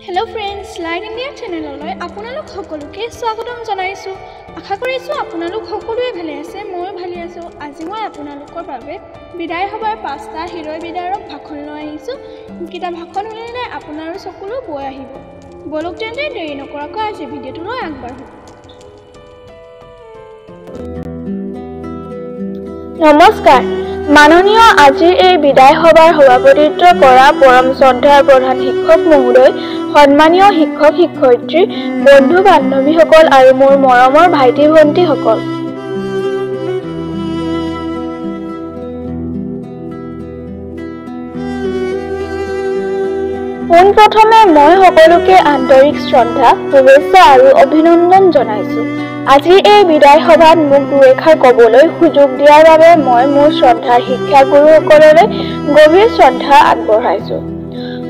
Hello friends light India चैनेलলৈ আপোনালোক সকলোকে স্বাগতম জনাইছো আশা কৰিছো আপোনালোক সকলোৱে ভালে আছে মই ভালে আছো আজি মই আপোনালোকৰ বাবে বিদায় হবৰ পাঁচটা হিৰোৰ বিদায়ৰ ভাষণ লৈ আহিছো কিটা ভাষণ শুনিলে আপোনালোক সকলো বৈ আহিব বলক তেন্তে দেৰি নকৰাকৈ আজি ভিডিঅ'টো আগবাঢ়ো নমস্কাৰ মাননীয় আজি এই বিদায় সভাৰ সভাপতিত্ব কৰা পৰম শ্ৰদ্ধাৰ প্ৰধান শিক্ষক মহোদয় সম্মানীয় শিক্ষক শিক্ষয়িত্ৰী বন্ধু বান্ধৱীসকল আৰু মোৰ মৰমৰ ভাইটি ভণ্টিসকল পোনপ্ৰথমে মই সকলোকে আন্তৰিক শ্ৰদ্ধা শুভেচ্ছা আৰু অভিনন্দন জনাইছো আজি এই বিদায় সভাত মোক দুএষাৰ ক'বলৈ সুযোগ দিয়াৰ বাবে মই মোৰ শ্ৰদ্ধাৰ শিক্ষাগুৰুসকললৈ গভীৰ শ্ৰদ্ধা আগবঢ়াইছো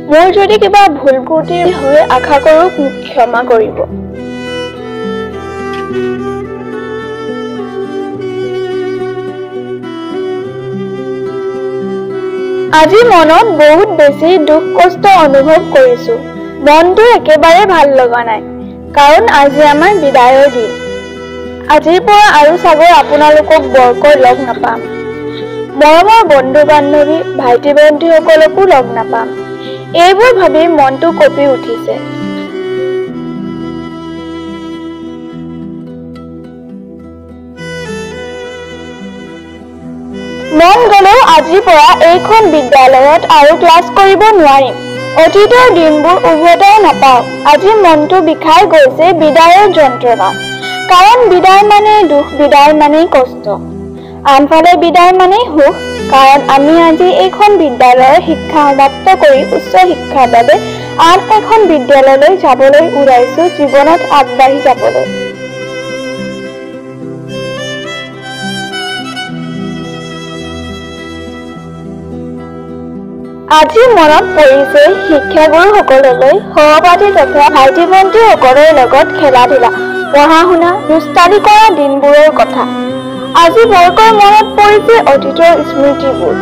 মোৰ যদি কিবা ভুল ত্ৰুটি হয় আশা কৰোঁ মোক ক্ষমা কৰিব আজি মনত বহুত বেছি দুখ কষ্ট অনুভৱ কৰিছো মনটো একেবাৰে ভাল লগা নাই কাৰণ আজি আমাৰ বিদায়ৰ দিন আজিৰ পৰা আৰু চাগৈ আপোনালোকক বৰকৈ লগ নাপাম মৰমৰ বন্ধু বান্ধৱী ভাইটি ভণ্টিসকলকো লগ নাপাম এইবোৰ ভাবি মনটো কঁপি উঠিছে মন গ'লেও আজিৰ পৰা এইখন বিদ্যালয়ত আৰু ক্লাছ কৰিব নোৱাৰিম অতীতৰ দিনবোৰ উভতাই নাপাওঁ আজি মনটো বিষাই গৈছে বিদায়ৰ যন্ত্ৰণা কাৰণ বিদায় মানে দুখ বিদায় মানে কষ্ট আনফালে বিদায় মানে সুখ কাৰণ আমি আজি এইখন বিদ্যালয়ৰ শিক্ষা সমাপ্ত কৰি উচ্চ শিক্ষাৰ বাবে আন এখন বিদ্যালয়লৈ যাবলৈ ওলাইছো জীৱনত আগবাঢ়ি যাবলৈ আজি মনত পৰিছে শিক্ষাগুৰুসকললৈ সহপাঠী তথা ভাইটি ভণ্টিসকলৰ লগত খেলা ধূলা পঢ়া শুনা দুষ্টালি কৰা দিনবোৰৰ কথা আজি বৰকৈ মনত পৰিছে অতীতৰ স্মৃতিবোৰ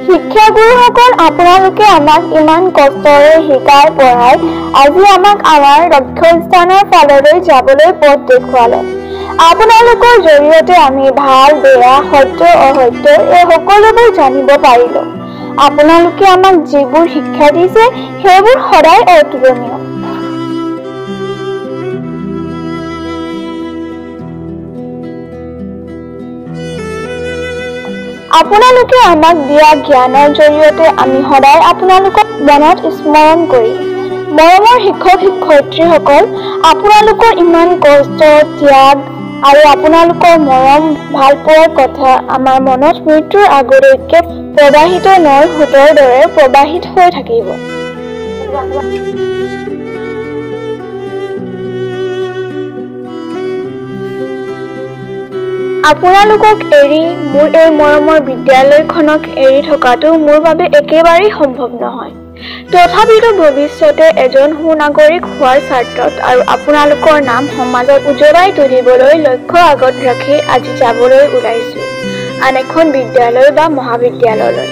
শিক্ষাগুৰুসকল আপোনালোকে আমাক ইমান কষ্টৰে শিকাই পঢ়াই আজি আমাক আমাৰ লক্ষ্যস্থানৰ ফাললৈ যাবলৈ পথ দেখুৱালে আপোনালোকৰ জৰিয়তে আমি ভাল বেয়া সত্য অসত্য এই সকলোবোৰ জানিব পাৰিলো আপোনালোকে আমাক যিবোৰ শিক্ষা দিছে সেইবোৰ সদায় অতুলনীয় আপোনালোকে আমাক দিয়া জ্ঞানৰ জৰিয়তে আমি সদায় আপোনালোকক মনত স্মৰণ কৰিম মৰমৰ শিক্ষক শিক্ষয়িত্ৰীসকল আপোনালোকৰ ইমান কষ্ট ত্যাগ আৰু আপোনালোকৰ মৰম ভালপোৱাৰ কথা আমাৰ মনত মৃত্যুৰ আগলৈকে প্ৰবাহিত নৈৰ সোঁতৰ দৰে প্ৰবাহিত হৈ থাকিব আপোনালোকক এৰি মোৰ এই মৰমৰ বিদ্যালয়খনক এৰি থকাটো মোৰ বাবে একেবাৰেই সম্ভৱ নহয় তথাপিতো ভৱিষ্যতে এজন সুনাগৰিক হোৱাৰ স্বাৰ্থত আৰু আপোনালোকৰ নাম সমাজত উজ্বলাই তুলিবলৈ লক্ষ্য আগত ৰাখি আজি যাবলৈ ওলাইছো আন এখন বিদ্যালয় বা মহাবিদ্যালয়লৈ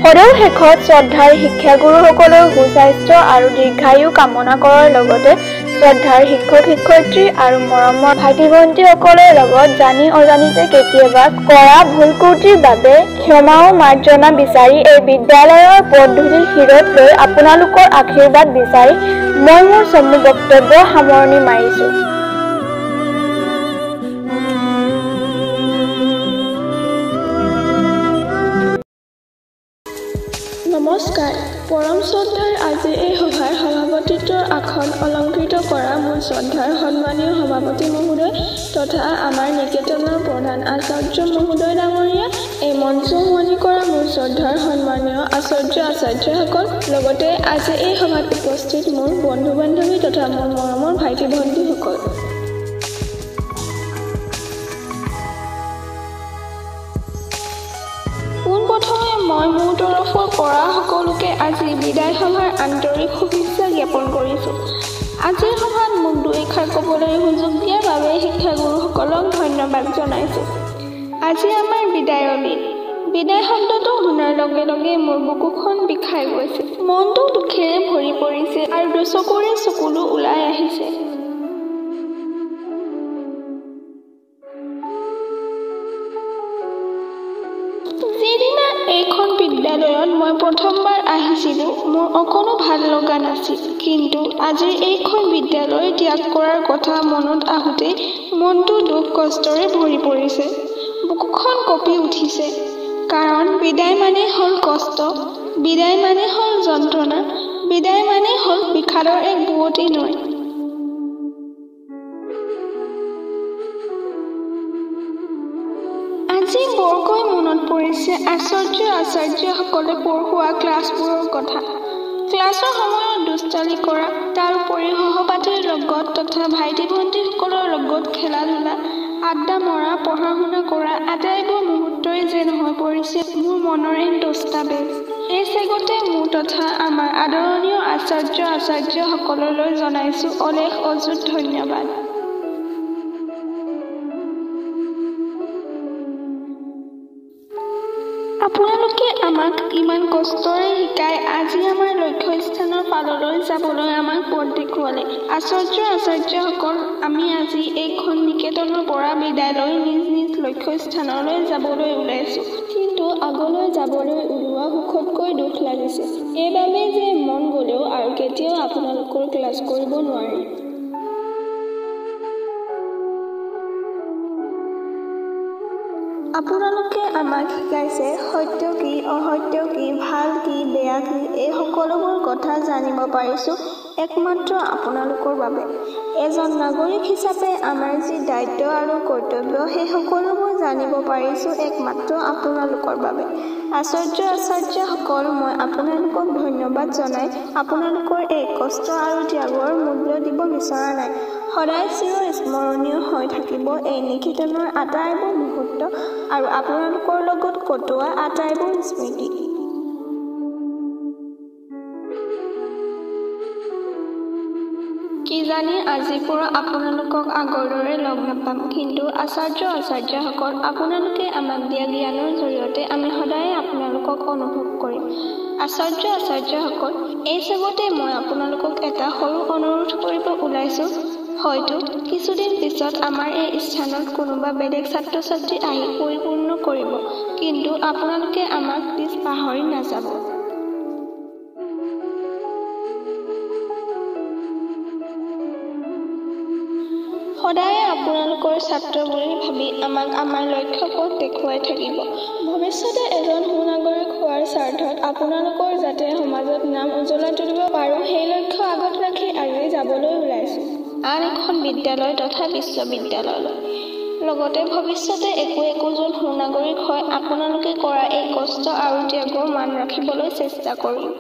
সদৌ শেষত শ্ৰদ্ধাৰ শিক্ষাগুৰুসকলৰ সুস্বাস্থ্য আৰু দীৰ্ঘায়ু কামনা কৰাৰ লগতে শ্ৰদ্ধাৰ শিক্ষক শিক্ষয়িত্ৰী আৰু মৰমৰ ভাইটি ভণ্টিসকলৰ লগত জানি অজানিতে কেতিয়াবা কৰা ভুল ত্ৰুটিৰ বাবে ক্ষমাও মাৰ্জনা বিচাৰি এই বিদ্যালয়ৰ পদ্ধতিৰ শিৰত লৈ আপোনালোকৰ আশীৰ্বাদ বিচাৰি মই মোৰ চমু বক্তব্য সামৰণি মাৰিছো নমস্কাৰ পৰম শ্ৰদ্ধাৰ আজি এই সভাৰ সভাপতিত্বৰ আসন অলংকৃত কৰা মোৰ শ্ৰদ্ধাৰ সন্মানীয় সভাপতি মহোদয় তথা আমাৰ নিকেতনৰ প্ৰধান আচাৰ্য মহোদয় ডাঙৰীয়া এই মঞ্চ শুৱনি কৰা মোৰ শ্ৰদ্ধাৰ সন্মানীয় আচাৰ্যসকল লগতে আজি এই সভাত উপস্থিত মোৰ বন্ধু বান্ধৱী তথা মোৰ মৰমৰ ভাইটি ভণ্টিসকল পোনপ্ৰথমে মই মোৰ তৰফৰ পৰা সকলোকে আজি বিদায় সভাৰ আন্তৰিক শুভেচ্ছা জ্ঞাপন কৰিছোঁ। আজিৰ সভাত মোক দুইষাৰ ক'বলৈ সুযোগ দিয়াৰ বাবে শিক্ষাগুৰুসকলক ধন্যবাদ জনাইছোঁ। আজি আমাৰ বিদায়ৰ দিন। বিদায় শব্দটো শুনাৰ লগে লগে মোৰ বুকুখন বিষাই গৈছে। মনটো দুখেৰে ভৰি পৰিছে আৰু দুচকুৰে চকুলো ওলাই আহিছে। যিদিনা এইখন বিদ্যালয়ত মই প্ৰথমবাৰ আহিছিলোঁ, মোৰ অকণো ভাল লগা নাছিল। কিন্তু আজিৰ এইখন বিদ্যালয় ত্যাগ কৰাৰ কথা মনত আহোঁতেই মনটো দুখ কষ্টৰে ভৰি পৰিছে। বুকুখন কঁপি উঠিছে। কাৰণ বিদায় মানে হ'ল কষ্ট, বিদায় মানে হ'ল যন্ত্ৰণা, বিদায় মানে হ'ল বিষাদৰ এক বুৱতী নৈ। আজি বৰকৈ মনত পৰিছে আচাৰ্যসকলে পঢ়োৱা ক্লাছবোৰৰ কথা। ক্লাছৰ সময়ত দুষ্টালি কৰা, তাৰ উপৰি সহপাঠীৰ লগত তথা ভাইটি ভণ্টিসকলৰ লগত খেলা ধূলা, আড্ডা মৰা, পঢ়া শুনা কৰা আটাইবোৰ মুহূৰ্তই যেন হৈ পৰিছে মোৰ মনৰ এক দস্তাবেজ। এই চেগতে মোৰ তথা আমাৰ আদৰণীয় আচাৰ্যসকললৈ জনাইছোঁ অলেখ অযুত ধন্যবাদ। আপোনালোকে আমাক ইমান কষ্টৰে শিকাই আজি আমাৰ লক্ষ্যস্থানৰ ফাললৈ যাবলৈ আমাক পথ দেখুৱালে। আচাৰ্যসকল, আমি আজি এইখন নিকেতনৰ পৰা বিদায় লৈ নিজ নিজ লক্ষ্যস্থানলৈ যাবলৈ ওলাইছোঁ। কিন্তু আগলৈ যাবলৈ ওলোৱা সুখতকৈ দুখ লাগিছে। এইবাবে যে মন গ'লেও আৰু কেতিয়াও আপোনালোকৰ ক্লাছ কৰিব নোৱাৰিম। আপোনালোকে আমাক শিকাইছে সত্য কি, অসত্য কি, ভাল কি, বেয়া কি, এই সকলোবোৰ কথা জানিব পাৰিছোঁ একমাত্ৰ আপোনালোকৰ বাবে। এজন নাগৰিক হিচাপে আমাৰ যি দায়িত্ব আৰু কৰ্তব্য, সেই সকলোবোৰ জানিব পাৰিছোঁ একমাত্ৰ আপোনালোকৰ বাবে। আচাৰ্যসকল, মই আপোনালোকক ধন্যবাদ জনাই আপোনালোকৰ এই কষ্ট আৰু ত্যাগৰ মূল্য দিব বিচৰা নাই। সদায় চিৰস্মৰণীয় হৈ থাকিব এই নিকেতনৰ আটাইবোৰ মুহূৰ্ত আৰু আপোনালোকৰ লগত কটোৱা আটাইবোৰ স্মৃতি। কিজানি আজিৰ পৰা আপোনালোকক আগৰ দৰে লগ নাপাম, কিন্তু আচাৰ্যসকল, আপোনালোকে আমাক দিয়া জ্ঞানৰ জৰিয়তে আমি সদায় আপোনালোকক অনুভৱ কৰিম। আচাৰ্যসকল, এই চেগতে মই আপোনালোকক এটা সৰু অনুৰোধ কৰিব ওলাইছোঁ। হয়তো কিছুদিন পিছত আমাৰ এই স্থানত কোনোবা বেলেগ ছাত্ৰ ছাত্ৰী আহি পৰিপূৰ্ণ কৰিব, কিন্তু আপোনালোকে আমাক প্লিজ পাহৰি নাযাব। সদায় আপোনালোকৰ ছাত্ৰ বুলি ভাবি আমাক আমাৰ লক্ষ্যপথ দেখুৱাই থাকিব। ভৱিষ্যতে এজন সুনাগৰিক হোৱাৰ স্বাৰ্থত আপোনালোকৰ যাতে সমাজত নাম উজ্বলাই তুলিব পাৰোঁ, সেই লক্ষ্য আগত ৰাখি আজি যাবলৈ ওলাইছোঁ আন এখন বিদ্যালয় তথা বিশ্ববিদ্যালয়লৈ। লগতে ভৱিষ্যতে একোজন সুনাগৰিক হৈ আপোনালোকে কৰা এই কষ্ট আৰু ত্যাগৰ মান ৰাখিবলৈ চেষ্টা কৰিম।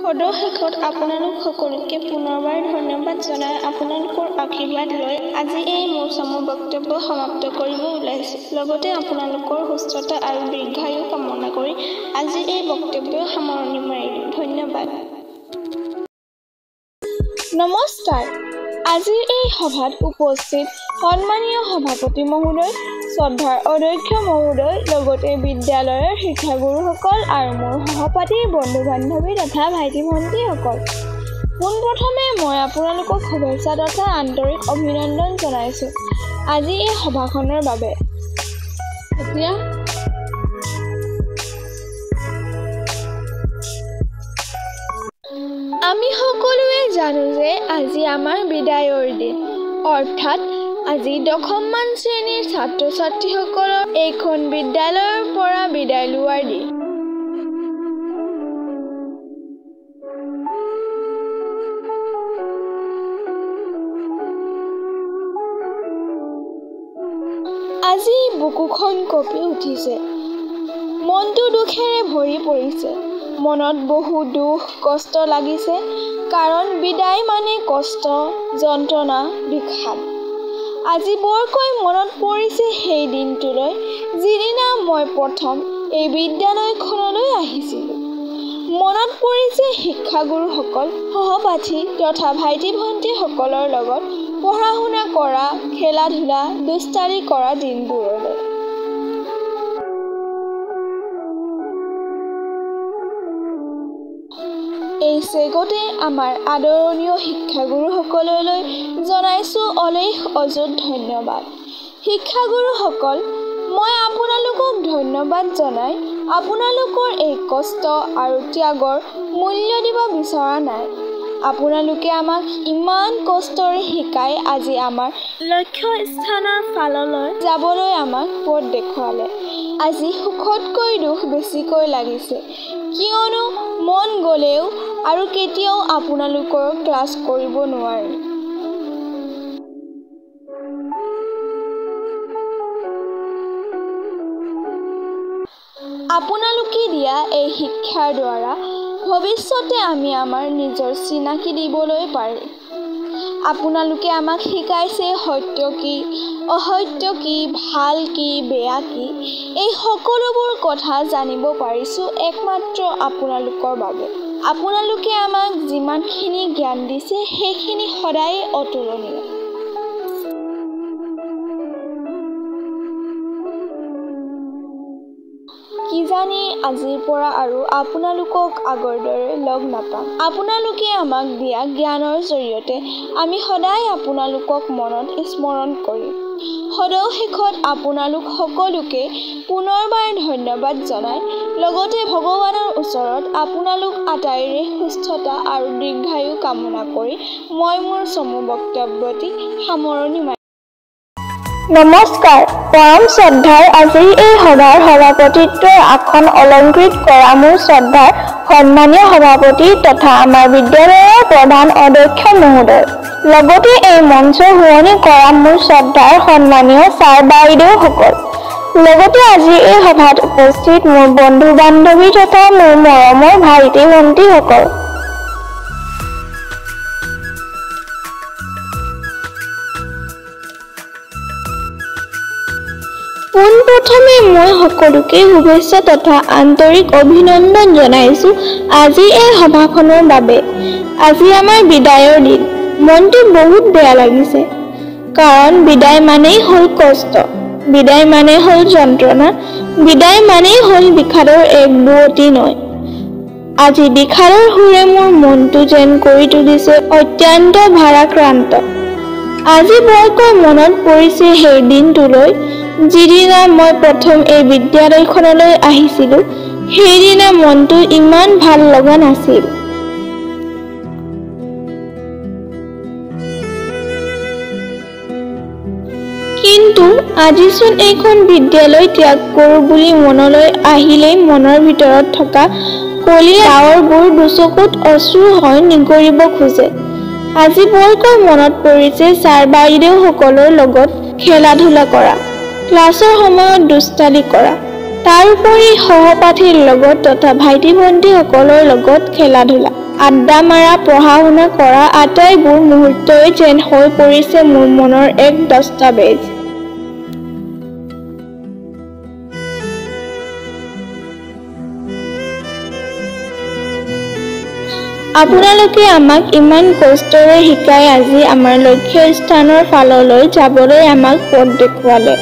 সদশেষত আপোনালোক সকলোকে পুনৰবাৰ ধন্যবাদ জনাই আপোনালোকৰ আশীৰ্বাদ লৈ আজি এই মোৰ চমু বক্তব্য সমাপ্ত কৰিব ওলাইছোঁ। লগতে আপোনালোকৰ সুস্থতা আৰু দীৰ্ঘায়ু কামনা কৰি আজি এই বক্তব্য সামৰণি মাৰিলোঁ। ধন্যবাদ। নমস্কাৰ। আজিৰ এই সভাত উপস্থিত সন্মানীয় সভাপতি মহোদয়, শ্ৰদ্ধাৰ অধ্যক্ষ মহোদয়, লগতে বিদ্যালয়ৰ শিক্ষাগুৰুসকল আৰু মোৰ সহপাঠী বন্ধু বান্ধৱী তথা ভাইটি ভণ্টিসকল, পোনপ্ৰথমে মই আপোনালোকক শুভেচ্ছা তথা আন্তৰিক অভিনন্দন জনাইছোঁ আজি এই সভাখনৰ বাবে। এতিয়া আমি সকলোৱে জানো যে আজি আমাৰ বিদায়ৰ দিন, অৰ্থাৎ আজি দশমমান শ্ৰেণীৰ ছাত্ৰ ছাত্ৰীসকলৰ এইখন বিদ্যালয়ৰ পৰা বিদায় লোৱাৰ দিন। আজি বুকুখন কঁপি উঠিছে, মনটো দুখেৰে ভৰি পৰিছে। মনত বহু দুখ কষ্ট লাগিছে, কাৰণ বিদায় মানে কষ্ট, যন্ত্ৰণা, বিষাদ। আজি বৰকৈ মনত পৰিছে সেই দিনটোলৈ যিদিনা মই প্ৰথম এই বিদ্যালয়খনলৈ আহিছিলোঁ। মনত পৰিছে শিক্ষাগুৰুসকল, সহপাঠী তথা ভাইটি ভণ্টিসকলৰ লগত পঢ়া শুনা কৰা, খেলা ধূলা, দুষ্টাৰি কৰা দিনবোৰলৈ। এই চেগতে আমাৰ আদৰণীয় শিক্ষাগুৰুসকললৈ জনাইছোঁ অলেখ অযুত ধন্যবাদ। শিক্ষাগুৰুসকল, মই আপোনালোকক ধন্যবাদ জনাই আপোনালোকৰ এই কষ্ট আৰু ত্যাগৰ মূল্য দিব বিচৰা নাই। আপোনালোকে আমাক ইমান কষ্টৰে শিকাই আজি আমাৰ লক্ষ্য স্থানৰ ফাললৈ যাবলৈ আমাক পথ দেখুৱালে। আজি সুখতকৈ দুখ বেছিকৈ লাগিছে, কিয়নো মন গ'লেও আৰু কেতিয়াও আপোনালোকৰ ক্লাছ কৰিব নোৱাৰি। আপোনালোকে দিয়া এই শিক্ষাৰ দ্বাৰা ভৱিষ্যতে আমি আমাৰ নিজৰ চিনাকি দিবলৈ পাৰিম। আপোনালোকে আমাক শিকাইছে সত্য কি, অসত্য কি, ভাল কি, বেয়া কি, এই সকলোবোৰ কথা জানিব পাৰিছোঁ একমাত্ৰ আপোনালোকৰ বাবে। আপোনালোকে আমাক যিমানখিনি জ্ঞান দিছে সেইখিনি সদায় অতুলনীয়। কিজানি আজিৰ পৰা আৰু আপোনালোকক আগৰ দৰে লগ নাপাম। আপোনালোকে আমাক দিয়া জ্ঞানৰ জৰিয়তে আমি সদায় আপোনালোকক মনত স্মৰণ কৰিম। সদশেষত আপোনালোক সকলোকে পুনৰবাৰ ধন্যবাদ জনাই লগতে ভগৱানৰ ওচৰত আপোনালোক আটাইৰে সুস্থতা আৰু দীৰ্ঘায়ু কামনা কৰি মই মোৰ চমু বক্তব্যটি সামৰণি মাৰিছোঁ। নমস্কাৰ। পৰম শ্ৰদ্ধাৰ আজিৰ এই সভাৰ সভাপতিত্বৰ আসন অলংকৃত কৰা মোৰ শ্ৰদ্ধাৰ সন্মানীয় সভাপতি তথা আমাৰ বিদ্যালয়ৰ প্ৰধান অধ্যক্ষ মহোদয়, লগতে এই মঞ্চ শুৱনি কৰা মোৰ শ্ৰদ্ধাৰ সন্মানীয় ছাৰ বাইদেউসকল, লগতে আজি এই সভাত উপস্থিত মোৰ বন্ধু বান্ধৱী তথা মোৰ মৰমৰ ভাইটি ভণ্টিসকল। পোনপ্ৰথমে মই সকলোকে শুভেচ্ছা তথা আন্তৰিক অভিনন্দন জনাইছোঁ আজি এই সভাখনৰ বাবে। আজি আমাৰ বিদায়ৰ দিন। মনটো বহুত বেয়া লাগিছে, কাৰণ বিদায় মানেই হ'ল কষ্ট, বিদায় মানেই হ'ল যন্ত্ৰণা, বিদায় মানেই হ'ল বিষাদৰ এক বুৱতী নৈ। আজি বিষাদৰ সুৰে মোৰ মনটো যেন কৰি তুলিছে অত্যন্ত ভাৰাক্ৰান্ত। আজি বৰকৈ মনত পৰিছে সেই দিনটোলৈ যিদিনা মই প্ৰথম এই বিদ্যালয়খনলৈ আহিছিলোঁ। সেইদিনা মনটো ইমান ভাল লগা নাছিল। কিন্তু আজিচোন এইখন বিদ্যালয় ত্যাগ কৰোঁ বুলি মনলৈ আহিলেই মনৰ ভিতৰত থকা কলীয়া ডাৱৰবোৰ দুচকুত অশ্ৰু হৈ নিগৰিব খোজে। আজি বৰকৈ মনত পৰিছে ছাৰ বাইদেউসকলৰ লগত খেলা ধূলা কৰা, ক্লাছৰ সময়ত দুষ্টালি কৰা, তাৰোপৰি সহপাঠীৰ লগত তথা ভাইটি ভণ্টিসকলৰ লগত খেলা ধূলা, আড্ডা মাৰা, পঢ়া শুনা কৰা আটাইবোৰ মুহূৰ্তই যেন হৈ পৰিছে মোৰ মনৰ এক দস্তাবেজ। আপোনালোকে আমাক ইমান কষ্টৰে শিকাই আজি আমাৰ লক্ষ্য স্থানৰ ফাললৈ যাবলৈ আমাক পথ দেখুৱালে।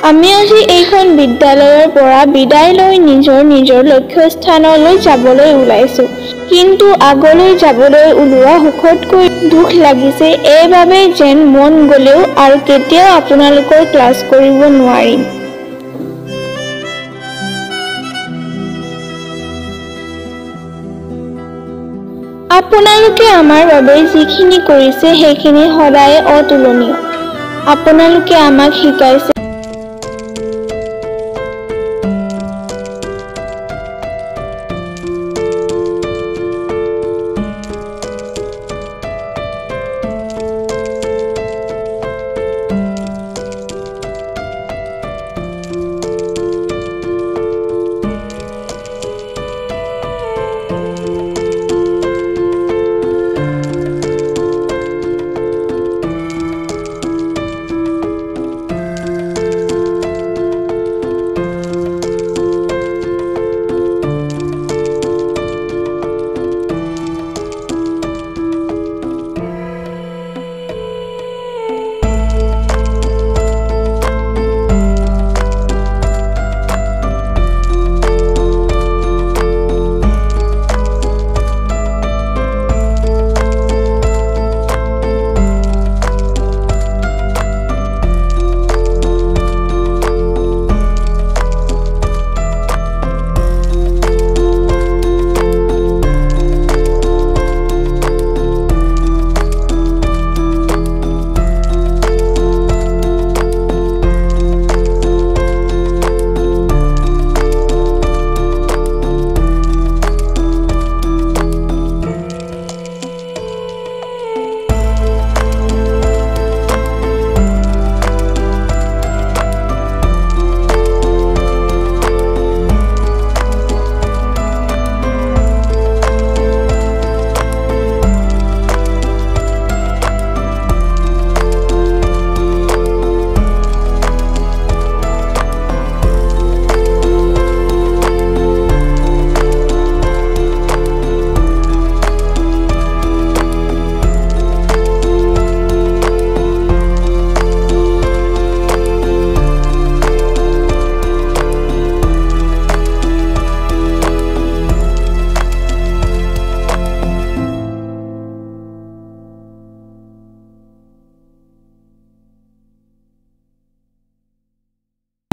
আমি আজি এইখন বিদ্যালয়ৰ পৰা বিদায় লৈ নিজৰ নিজৰ লক্ষ্য স্থানলৈ যাবলৈ ওলাইছোঁ। কিন্তু আগলৈ যাবলৈ ওলোৱা সুখতকৈ দুখ লাগিছে এইবাবে যেন মন গ'লেও আৰু কেতিয়াও আপোনালোকৰ ক্লাছ কৰিব নোৱাৰিম। আপোনালোকে আমাৰ বাবে যিখিনি কৰিছে সেইখিনি সদায় অতুলনীয়। আপোনালোকে আমাক শিকাইছে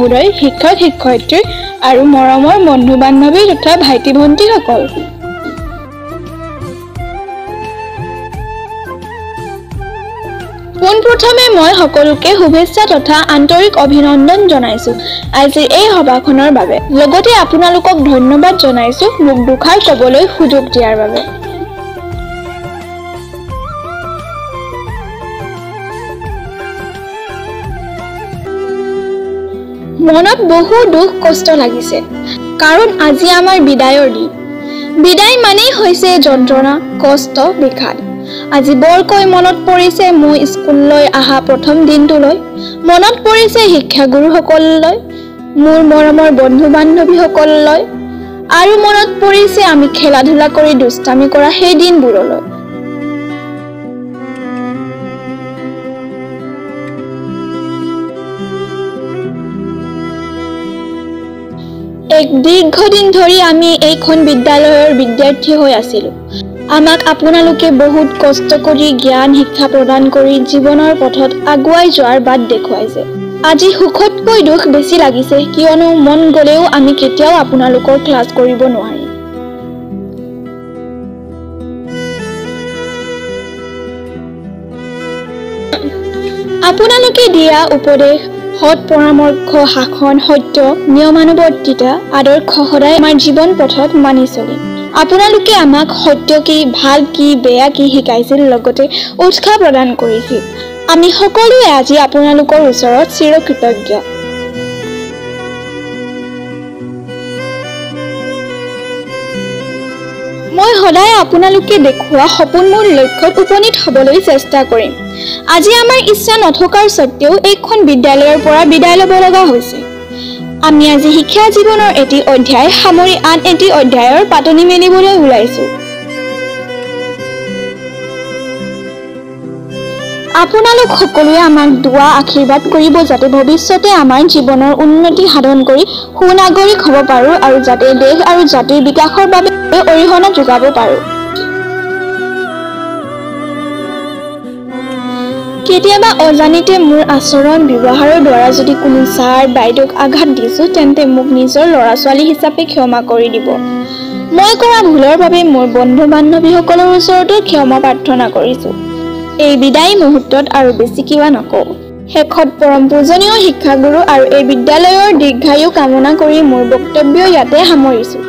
মহোদয়, শিক্ষক শিক্ষয়িত্ৰী আৰু মৰমৰ বন্ধু বান্ধৱী তথা ভাইটি ভণ্টিসকল। পোনপ্ৰথমে মই সকলোকে শুভেচ্ছা তথা আন্তৰিক অভিনন্দন জনাইছো আজিৰ এই সভাখনৰ বাবে। লগতে আপোনালোকক ধন্যবাদ জনাইছো মোক দুখাৰ ক'বলৈ সুযোগ দিয়াৰ বাবে। মনত বহু দুখ কষ্ট লাগিছে, কাৰণ আজি আমাৰ বিদায়ৰ দিন। বিদায় মানেই হৈছে যন্ত্ৰণা, কষ্ট, বিষাদ। আজি বৰকৈ মনত পৰিছে মোৰ স্কুললৈ অহা প্ৰথম দিনটোলৈ, মনত পৰিছে শিক্ষাগুৰুসকললৈ, মোৰ মৰমৰ বন্ধু বান্ধৱীসকললৈ, আৰু মনত পৰিছে আমি খেলা ধূলা কৰি দুষ্টামি কৰা সেই দিনবোৰলৈ। এক দীৰ্ঘদিন ধৰি আমি এইখন বিদ্যালয়ৰ বিদ্যাৰ্থী হৈ আছিলোঁ। আমাক আপোনালোকে বহুত কষ্ট কৰি জ্ঞান শিক্ষা প্ৰদান কৰি জীৱনৰ পথত আগুৱাই যোৱাৰ বাট দেখুৱাইছে। আজি সুখতকৈ দুখ বেছি লাগিছে, কিয়নো মন গ'লেও আমি কেতিয়াও আপোনালোকৰ ক্লাছ কৰিব নোৱাৰিম। আপোনালোকে দিয়া উপদেশ, সৎ পৰামৰ্শ, শাসন, সত্য, নিয়মানুৱৰ্তিতা, আদৰ্শ সদায় আমাৰ জীৱন পথত মানি চলিম। আপোনালোকে আমাক সত্য কি, ভাল কি, বেয়া কি শিকাইছিল, লগতে উৎসাহ প্ৰদান কৰিছিল। আমি সকলোৱে আজি আপোনালোকৰ ওচৰত চিৰকৃতজ্ঞ। মই সদায় আপোনালোকে দেখুওৱা সপোনমূল লক্ষ্যত উপনীত হ'বলৈ চেষ্টা কৰিম। আজি আমাৰ ইচ্ছা নথকাৰ স্বত্বেও এইখন বিদ্যালয়ৰ পৰা বিদায় ল'ব লগা হৈছে। আমি আজি শিক্ষা জীৱনৰ এটি অধ্যায় সামৰি আন এটি অধ্যায়ৰ পাতনি মেলিবলৈ ওলাইছো। আপোনালোক সকলোৱে আমাক দুৱা আশীৰ্বাদ কৰিব, যাতে ভৱিষ্যতে আমাৰ জীৱনৰ উন্নতি সাধন কৰি সুনাগৰিক হ'ব পাৰোঁ আৰু যাতে দেশ আৰু জাতিৰ বিকাশৰ বাবে অৰিহণা যোগাব পাৰোঁ। কেতিয়াবা অজানিতে মোৰ আচৰণ ব্যৱহাৰৰ দ্বাৰা যদি কোনো ছাৰ বাইদেউক আঘাত দিছোঁ, তেন্তে মোক নিজৰ ল'ৰা ছোৱালী হিচাপে ক্ষমা কৰি দিব। মই কৰা ভুলৰ বাবে মোৰ বন্ধু বান্ধৱীসকলৰ ওচৰতো ক্ষমা প্ৰাৰ্থনা কৰিছোঁ। এই বিদায় মুহূৰ্তত আৰু বেছি কিবা নকওঁ। শেষত পৰম পূজনীয় শিক্ষাগুৰু আৰু এই বিদ্যালয়ৰ দীৰ্ঘায়ু কামনা কৰি মোৰ বক্তব্য ইয়াতে সামৰিছোঁ।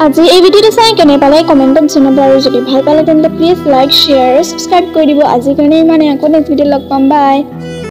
আজি এই ভিডিঅ'টো চাই কেনে পালে কমেণ্টত জনাব, আৰু যদি ভাল পালে তেন্তে প্লিজ লাইক, শ্বেয়াৰ, ছাবস্ক্ৰাইব কৰি দিব। আজিৰ কাৰণে ইমানে, আকৌ নেক্সট ভিডিঅ'ত লগ পাম। বাই।